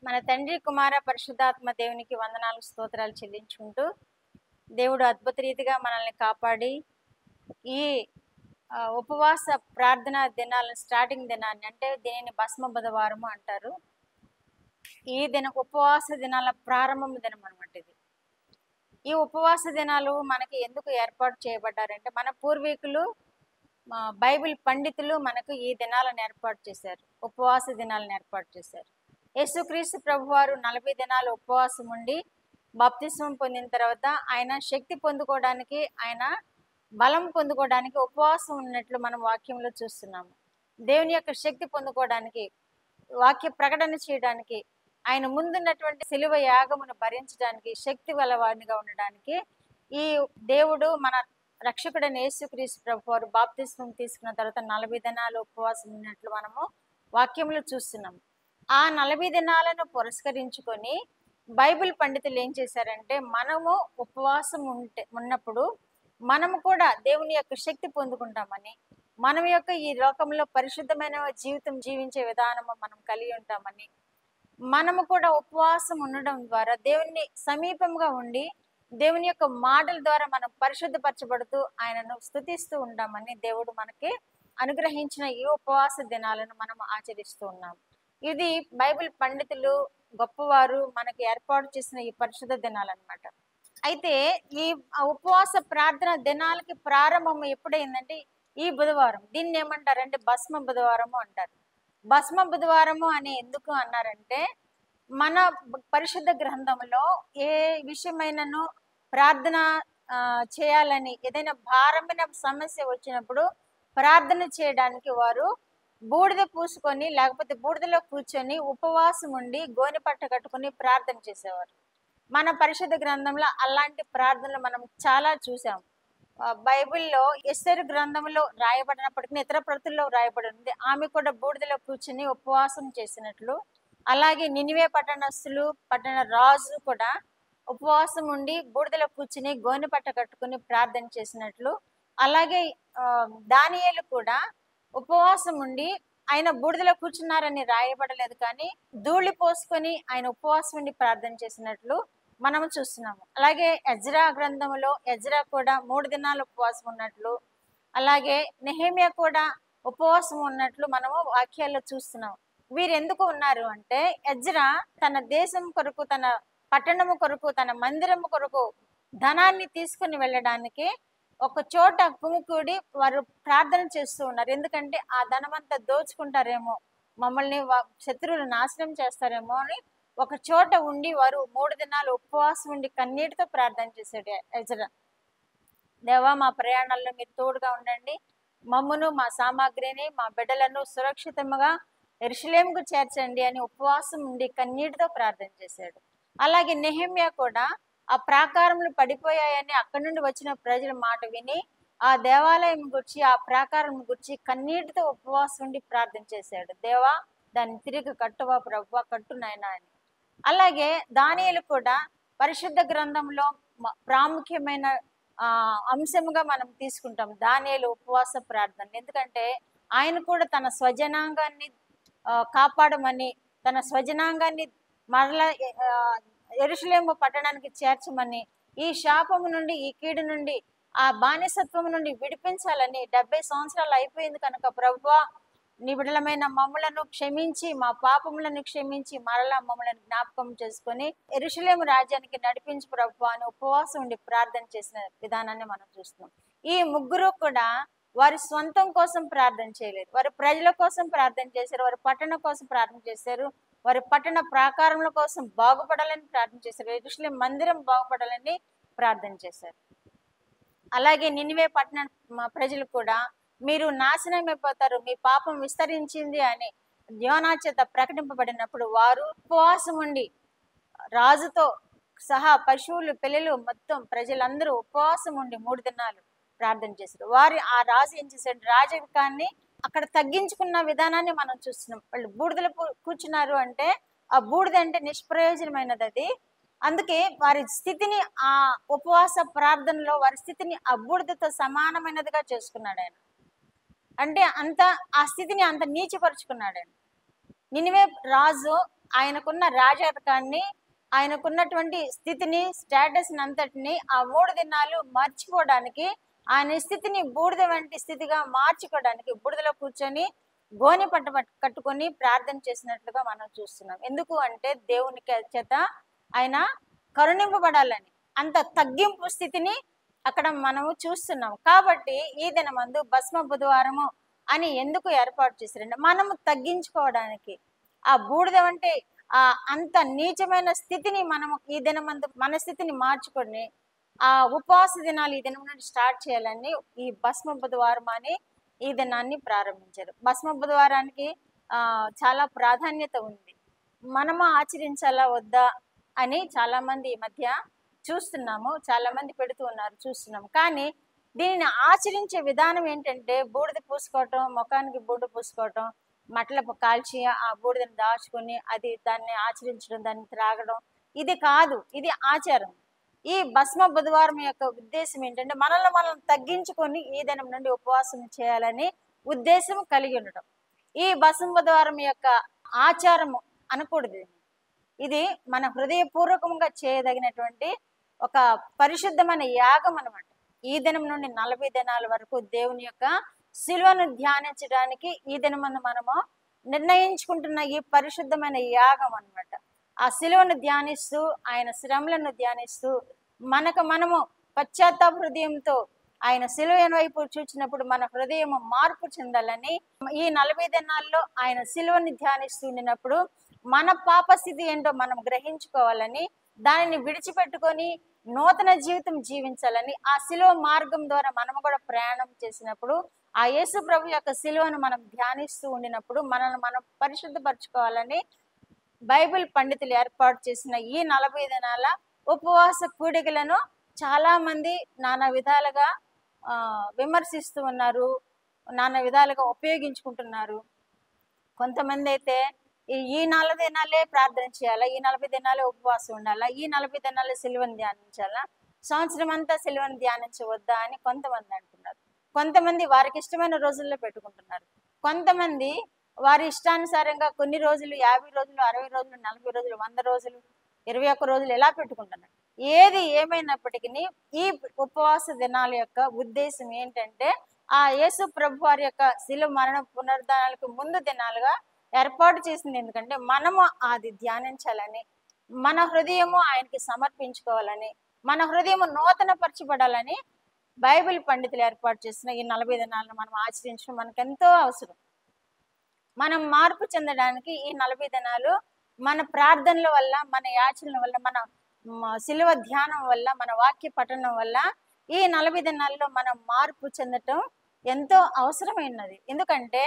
మన తండ్రి కుమార పరిశుద్ధాత్మ దేవునికి వందనాలు స్తోత్రాలు చెల్లించుకుంటూ దేవుడు అద్భుత రీతిగా మనల్ని కాపాడి ఈ ఉపవాస ప్రార్థన దినాలను స్టార్టింగ్ దినాన్ని అంటే దీనిని భస్మ బుధవారము అంటారు. ఈ ఉపవాస దినాల ప్రారంభం దినం అనమాట ఇది. ఈ ఉపవాస దినాలు మనకి ఎందుకు ఏర్పాటు చేయబడ్డారంటే మన పూర్వీకులు బైబిల్ పండితులు మనకు ఈ దినాలను ఏర్పాటు చేశారు, ఉపవాస దినాలను ఏర్పాటు చేశారు. యేసుక్రీస్తు ప్రభువారు 40 దినాలు ఉపవాసం ఉండి బాప్తిస్మం పొందిన తర్వాత ఆయన శక్తి పొందుకోవడానికి, ఆయన బలం పొందుకోవడానికి ఉపవాసం ఉన్నట్లు మనం వాక్యంలో చూస్తున్నాము. దేవుని యొక్క శక్తి పొందుకోవడానికి, వాక్య ప్రకటన చేయడానికి, ఆయన ముందున్నటువంటి సిలువ యాగమును భరించడానికి, శక్తి గలవాడిగా ఉండడానికి ఈ దేవుడు మన రక్షకుడైన యేసుక్రీస్తు ప్రభువారు బాప్తిస్మం తీసుకున్న తర్వాత 40 దినాలు ఉపవాసం ఉన్నట్లు మనము వాక్యంలో చూస్తున్నాము. ఆ 40 దినాలను పురస్కరించుకొని బైబిల్ పండితులు ఏం చేశారంటే, మనము ఉపవాసం ఉన్నప్పుడు మనము కూడా దేవుని యొక్క శక్తి పొందుకుంటామని, మనం యొక్క ఈ లోకంలో పరిశుద్ధమైన జీవితం జీవించే విధానము మనం కలిగి ఉంటామని, మనము కూడా ఉపవాసం ఉండడం ద్వారా దేవుని సమీపంగా ఉండి దేవుని యొక్క మాటల ద్వారా మనం పరిశుద్ధపరచబడుతూ ఆయనను స్తుతిస్తూ ఉంటామని దేవుడు మనకి అనుగ్రహించిన ఈ ఉపవాస దినాలను మనం ఆచరిస్తూ ఉన్నాం. ఇది బైబిల్ పండితులు గొప్పవారు మనకి ఏర్పాటు చేసిన ఈ పరిశుద్ధ దినాలు అన్నమాట. అయితే ఈ ఉపవాస ప్రార్థన దినాలకి ప్రారంభం ఎప్పుడైందంటే ఈ బుధవారం. దీన్ని ఏమంటారంటే భస్మ బుధవారము అంటారు. భస్మ బుధవారము అని ఎందుకు అన్నారంటే, మన పరిశుద్ధ గ్రంథంలో ఏ విషయమైనను ప్రార్థన చేయాలని, ఏదైనా భారమైన సమస్య వచ్చినప్పుడు ప్రార్థన చేయడానికి వారు బూడిద పూసుకొని లేకపోతే బూడిదలో కూర్చొని ఉపవాసం ఉండి గోనె పట్ట కట్టుకుని ప్రార్థన చేసేవారు. మన పరిశుద్ధ గ్రంథంలో అలాంటి ప్రార్థనలు మనం చాలా చూసాం. బైబిల్లో ఎస్తేరు గ్రంథంలో రాయబడినప్పటికీ ఇతర ప్రతుల్లో రాయబడి ఉంది. ఆమె కూడా బూడిదలో కూర్చుని ఉపవాసం చేసినట్లు, అలాగే నినివే పట్టణస్థులు పట్టణ రాజు కూడా ఉపవాసం ఉండి బూడిదలో కూర్చుని గోనె పట్ట కట్టుకుని ప్రార్థన చేసినట్లు, అలాగే దానియేలు కూడా ఉపవాసం ఉండి, ఆయన బూడిదలో కూర్చున్నారని రాయబడలేదు కానీ ధూళి పోసుకొని ఆయన ఉపవాసం ఉండి ప్రార్థన చేసినట్లు మనము చూస్తున్నాము. అలాగే ఎజ్రా గ్రంథంలో ఎజ్రా కూడా 3 దినాలు ఉపవాసం ఉన్నట్లు, అలాగే నెహెమ్యా కూడా ఉపవాసం ఉన్నట్లు మనము వాక్యాల్లో చూస్తున్నాం. వీరు ఎందుకు ఉన్నారు అంటే, ఎజ్రా తన దేశం కొరకు, తన పట్టణము కొరకు, తన మందిరము కొరకు ధనాన్ని తీసుకుని వెళ్ళడానికి ఒక చోట గుమికూడి వారు ప్రార్థన చేస్తూ ఉన్నారు. ఎందుకంటే ఆ ధనమంతా దోచుకుంటారేమో, మమ్మల్ని శత్రువులు నాశనం చేస్తారేమో అని ఒక చోట ఉండి వారు 3 దినాలు ఉపవాసం ఉండి కన్నీటితో ప్రార్థన చేశాడు ఎజ్రా. దేవా, మా ప్రయాణాల్లో మీరు తోడుగా ఉండండి, మమ్మును, మా సామాగ్రిని, మా బిడ్డలను సురక్షితంగా యెరూషలేముకు చేర్చండి అని ఉపవాసం ఉండి కన్నీటితో ప్రార్థన చేశాడు. అలాగే నెహెమ్యా కూడా ఆ ప్రాకారములు పడిపోయాయని అక్కడి నుండి వచ్చిన ప్రజల మాట విని ఆ దేవాలయం గురించి, ఆ ప్రాకారం గురించి కన్నీటితో ఉపవాసం ఉండి ప్రార్థన చేశాడు. దేవా, దాన్ని తిరిగి కట్టువా ప్రభువా, కట్టు నాయనా అని. అలాగే దానియేలు కూడా పరిశుద్ధ గ్రంథంలో ప్రాముఖ్యమైన అంశముగా మనం తీసుకుంటాం దానియేలు ఉపవాస ప్రార్థన. ఎందుకంటే ఆయన కూడా తన స్వజనాంగాన్ని కాపాడమని, తన స్వజనాంగాన్ని మరలా యెరూషలేము పట్టణానికి చేర్చమని, ఈ శాపము నుండి, ఈ కీడు నుండి, ఆ బానిసత్వం నుండి విడిపించాలని 70 సంవత్సరాలు అయిపోయింది కనుక ప్రభువా, నీ బిడ్డలమైన మమ్మలను క్షమించి, మా పాపములను క్షమించి మరలా మమ్మల్ని జ్ఞాపకం చేసుకొని యెరూషలేము రాజ్యానికి నడిపించు ప్రభువా అని ఉపవాసం ఉండి ప్రార్థన చేసిన విధానాన్ని మనం చూస్తున్నాం. ఈ ముగ్గురు కూడా వారి స్వంతం కోసం ప్రార్థన చేయలేదు, వారి ప్రజల కోసం ప్రార్థన చేశారు, వారి పట్టణం కోసం ప్రార్థన చేశారు, వారి పట్టణ ప్రాకారముల కోసం బాగుపడాలని ప్రార్థన చేశారు, యెరూషలేము మందిరం బాగుపడాలని ప్రార్థన చేశారు. అలాగే నినివే పట్టణ ప్రజలు కూడా మీరు నాశనం అయిపోతారు, మీ పాపం విస్తరించింది అని యోనా చేత ప్రకటింపబడినప్పుడు వారు ఉపవాసం ఉండి రాజుతో సహా పశువులు, పిల్లలు, మొత్తం ప్రజలందరూ ఉపవాసం ఉండి 3 దినాలు ప్రార్థన చేశారు. ఆ రాజు ఏం చేశాడు, రాజరికాన్ని అక్కడ తగ్గించుకున్న విధానాన్ని మనం చూస్తున్నాం. వాళ్ళు బూడిదలు కూర్చున్నారు అంటే ఆ బూడిద అంటే నిష్ప్రయోజనమైనది అది. అందుకే వారి స్థితిని ఆ ఉపవాస ప్రార్థనలో వారి స్థితిని ఆ బూడిదతో సమానమైనదిగా చేసుకున్నాడు ఆయన. అంటే ఆ స్థితిని అంత నీచపరుచుకున్నాడు ఆయన. నినివే రాజు ఆయనకున్న రాజరికాన్ని, ఆయనకున్నటువంటి స్థితిని, స్టేటస్ని అంతటిని ఆ 3 దినాలు మర్చిపోవడానికి, ఆయన స్థితిని బూడిద వంటి స్థితిగా మార్చుకోవడానికి బూడిదలో కూర్చొని గోనె పట్ట కట్టుకొని ప్రార్థన చేసినట్లుగా మనం చూస్తున్నాం. ఎందుకు అంటే దేవుని చేత ఆయన కరుణింపబడాలని, అంత తగ్గింపు స్థితిని అక్కడ మనము చూస్తున్నాం. కాబట్టి ఈ దినమందు భస్మ బుధవారము అని ఎందుకు ఏర్పాటు చేశారంటే మనము తగ్గించుకోవడానికి, ఆ బూడిద వంటి అంత నీచమైన స్థితిని మనము ఈ దినమందు మన స్థితిని మార్చుకొని ఆ ఉపవాస దినాలు ఈ దినం నుండి స్టార్ట్ చేయాలని ఈ భస్మ బుధవారం అని ఈ దినాన్ని ప్రారంభించారు. భస్మ బుధవారానికి చాలా ప్రాధాన్యత ఉంది. మనము ఆచరించాలా వద్దా అని చాలా మంది ఈ మధ్య చూస్తున్నాము, చాలా మంది పెడుతూ ఉన్నారు, చూస్తున్నాము. కానీ దీనిని ఆచరించే విధానం ఏంటంటే బూడిద పూసుకోవటం, ముఖానికి బూడిద పూసుకోవటం, మట్లపు కాల్చి ఆ బూడిదని దాచుకొని దాన్ని ఆచరించడం, దాన్ని త్రాగడం, ఇది కాదు. ఇది ఆచారం. ఈ భస్మ బుధవారం యొక్క ఉద్దేశం ఏంటంటే మనల్ని మనం తగ్గించుకొని ఈ దినం నుండి ఉపవాసం చేయాలని ఉద్దేశం కలిగి ఉండటం. ఈ భస్మ బుధవారం యొక్క ఆచారము అనకూడదు. ఇది మన హృదయపూర్వకంగా చేయదగినటువంటి ఒక పరిశుద్ధమైన యాగం అనమాట. ఈ దినం నుండి 40 దినాల వరకు దేవుని యొక్క శిలువను ధ్యానించడానికి ఈ దినమందు మనము నిర్ణయించుకుంటున్న ఈ పరిశుద్ధమైన యాగం అనమాట. ఆ శిలువను ధ్యానిస్తూ, ఆయన శ్రమలను ధ్యానిస్తూ, మనము పశ్చాత్తాప హృదయంతో ఆయన శిలువైన వైపు చూచినప్పుడు మన హృదయం మార్పు చెందాలని, ఈ 40 దినాల్లో ఆయన శిలువని ధ్యానిస్తూ ఉండినప్పుడు మన పాప స్థితి ఏంటో మనం గ్రహించుకోవాలని, దానిని విడిచిపెట్టుకొని నూతన జీవితం జీవించాలని, ఆ శిలువ మార్గం ద్వారా మనము కూడా ప్రయాణం చేసినప్పుడు ఆ యేసు ప్రభు యొక్క శిలువను మనం ధ్యానిస్తూ ఉండినప్పుడు మనల్ని మనం పరిశుద్ధపరచుకోవాలని బైబిల్ పండితులు ఏర్పాటు చేసిన ఈ 40 దినాల ఉపవాస కూడికలను చాలా మంది నానా విధాలుగా విమర్శిస్తూ ఉన్నారు, నానా విధాలుగా ఉపయోగించుకుంటున్నారు. కొంతమంది అయితే ఈ 40 దినాలే ప్రార్థన చేయాలా, ఈ 40 దినాలే ఉపవాసం ఉండాలా, ఈ 40 దినాలే సిలువను ధ్యానించాలా, సంవత్సరం అంతా సిలువను ధ్యానించవద్దా అని కొంతమంది అంటున్నారు. కొంతమంది వారికి ఇష్టమైన రోజుల్లో పెట్టుకుంటున్నారు. కొంతమంది వారి ఇష్టానుసారంగా కొన్ని రోజులు 50 రోజులు, 60 రోజులు, 40 రోజులు, 100 రోజులు, 21 రోజులు ఎలా పెట్టుకుంటున్నారు. ఏది ఏమైనప్పటికీ ఈ ఉపవాస దినాల యొక్క ఉద్దేశం ఏంటంటే ఆ యేసు ప్రభు వారి యొక్క శిలువ మరణ పునరుద్ధానాలకు ముందు దినాలుగా ఏర్పాటు చేసింది. ఎందుకంటే మనము అది ధ్యానించాలని, మన హృదయము ఆయనకి సమర్పించుకోవాలని, మన హృదయము నూతన పరచబడాలని బైబిల్ పండితులు ఏర్పాటు చేసిన ఈ 40 దినాలను మనం ఆచరించడం మనకు ఎంతో అవసరం. మనం మార్పు చెందడానికి ఈ 40 దినాలు మన ప్రార్థనల వల్ల, మన యాచనల వల్ల, మన శిలువ ధ్యానం వల్ల, మన వాక్య పఠనం వల్ల ఈ 40 దినాల్లో మనం మార్పు చెందటం ఎంతో అవసరమైనది. ఎందుకంటే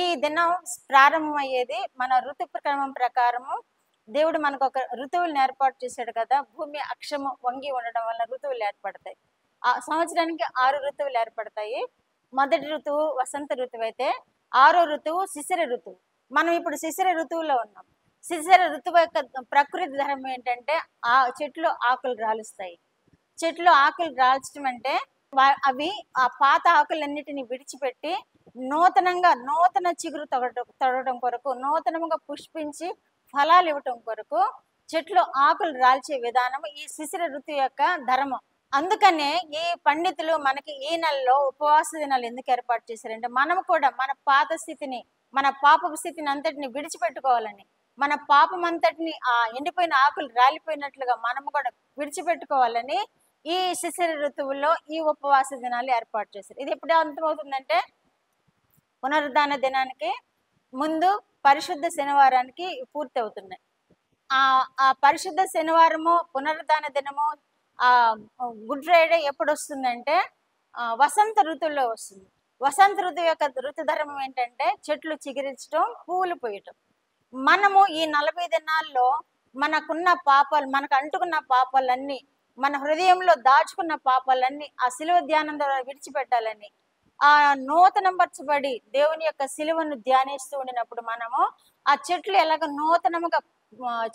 ఈ దినం ప్రారంభమయ్యేది మన ఋతుక్రమం ప్రకారము. దేవుడు మనకు ఒక ఋతువులను ఏర్పాటు చేశాడు కదా. భూమి అక్షము వంగి ఉండడం వల్ల ఋతువులు ఏర్పడతాయి. ఆ సంవత్సరానికి 6 ఋతువులు ఏర్పడతాయి. మొదటి ఋతువు వసంత ఋతువు అయితే 6వ ఋతువు శిశిర ఋతువు. మనం ఇప్పుడు శిశిర ఋతువులో ఉన్నాం. శిశిర ఋతువు యొక్క ప్రకృతి ధర్మం ఏంటంటే ఆ చెట్లు ఆకులు రాలుస్తాయి. చెట్లు ఆకులు రాల్చడం అంటే అవి ఆ పాత ఆకులన్నిటిని విడిచిపెట్టి నూతన చిగురు తొడడం కొరకు, నూతనంగా పుష్పించి ఫలాలు ఇవ్వటం కొరకు చెట్లు ఆకులు రాల్చే విధానం ఈ శిశిర ఋతువు యొక్క ధర్మం. అందుకనే ఈ పండితులు మనకి ఈ నెలలో ఉపవాస దినాలు ఎందుకు ఏర్పాటు చేశారంటే మనం కూడా మన పాత స్థితిని, మన పాపపు స్థితిని అంతటిని విడిచిపెట్టుకోవాలని, మన పాపం అంతటిని ఆ ఎండిపోయిన ఆకులు రాలిపోయినట్లుగా మనము కూడా విడిచిపెట్టుకోవాలని ఈ శిశిర ఋతువుల్లో ఈ ఉపవాస దినాలు ఏర్పాటు చేశారు. ఇది ఎప్పుడు అంతమవుతుందంటే పునరుద్ధాన దినానికి ముందు పరిశుద్ధ శనివారానికి పూర్తి అవుతున్నాయి. ఆ పరిశుద్ధ శనివారము, పునరుద్ధాన దినము, గుడ్ ఫ్రైడే ఎప్పుడు వస్తుందంటే వసంత ఋతువులో వస్తుంది. వసంత ఋతువు యొక్క ఋతుధర్మం ఏంటంటే చెట్లు చిగురించడం, పువ్వులు పోయటం. మనము ఈ 40 దినాల్లో మనకున్న పాపాలు, మనకు అంటుకున్న పాపాలన్నీ, మన హృదయంలో దాచుకున్న పాపాలన్నీ ఆ శిలువ ధ్యానం ద్వారా విడిచిపెట్టాలని, ఆ నూతనపరచబడి దేవుని యొక్క శిలువను ధ్యానిస్తూ ఉండినప్పుడు మనము ఆ చెట్లు ఎలాగ నూతనముగా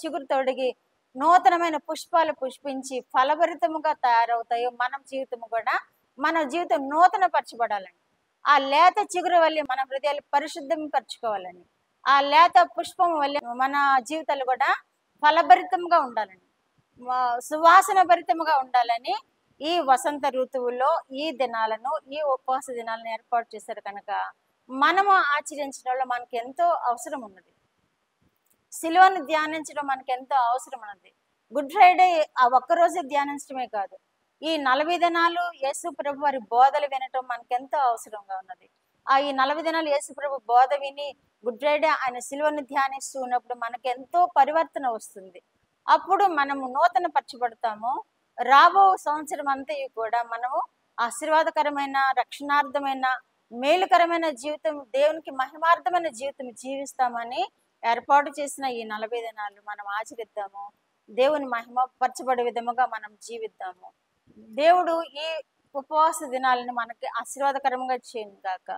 చిగురు తొడిగి నూతనమైన పుష్పాలు పుష్పించి ఫలభరితముగా తయారవుతాయో మన జీవితం కూడా, మన జీవితం నూతన పరచబడాలని, ఆ లేత చిగురు వల్ల మన హృదయాలు పరిశుద్ధం పరచుకోవాలని, ఆ లేత పుష్పం వల్ల మన జీవితాలు కూడా ఫలభరితంగా ఉండాలని, సువాసన భరితంగా ఉండాలని ఈ వసంత ఋతువులో ఈ దినాలను, ఈ ఉపవాస దినాలను ఏర్పాటు చేశారు కనుక మనము ఆచరించడంలో మనకి ఎంతో అవసరం ఉన్నది. సిలువను ధ్యానించడం మనకి ఎంతో అవసరం ఉన్నది. గుడ్ ఫ్రైడే ఆ ఒక్కరోజే ధ్యానించడమే కాదు, ఈ 40 దినాలు యేసు ప్రభు వారి బోధలు వినటం మనకి ఎంతో అవసరంగా ఉన్నది. ఈ 40 దినాలు యేసు ప్రభు బోధ విని గుడ్ ఫ్రైడే ఆయన సిలువను ధ్యానిస్తూ ఉన్నప్పుడు మనకి ఎంతో పరివర్తన వస్తుంది. అప్పుడు మనము నూతన పరచబడతాము. రాబో సంవత్సరం అంతయు కూడా మనము ఆశీర్వాదకరమైన, రక్షణార్థమైన, మేలుకరమైన జీవితం, దేవునికి మహిమార్థమైన జీవితం జీవిస్తామని ఏర్పాటు చేసిన ఈ 40 దినాలు మనం ఆచరిద్దాము. దేవుని మహిమ పరచబడే విధముగా మనం జీవిద్దాము. దేవుడు ఈ ఉపవాస దినాలను మనకి ఆశీర్వాదకరంగా చేయను గాక.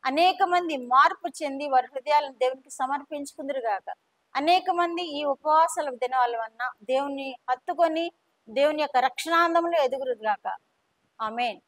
అనేక మంది మార్పు చెంది వారి హృదయాలను దేవునికి సమర్పించుకుందరు గాక. అనేక మంది ఈ ఉపవాసాల దినాల వలన దేవుని హత్తుకొని దేవుని యొక్క రక్షణాందంలో ఎదుగురు గాక. ఆమేన్.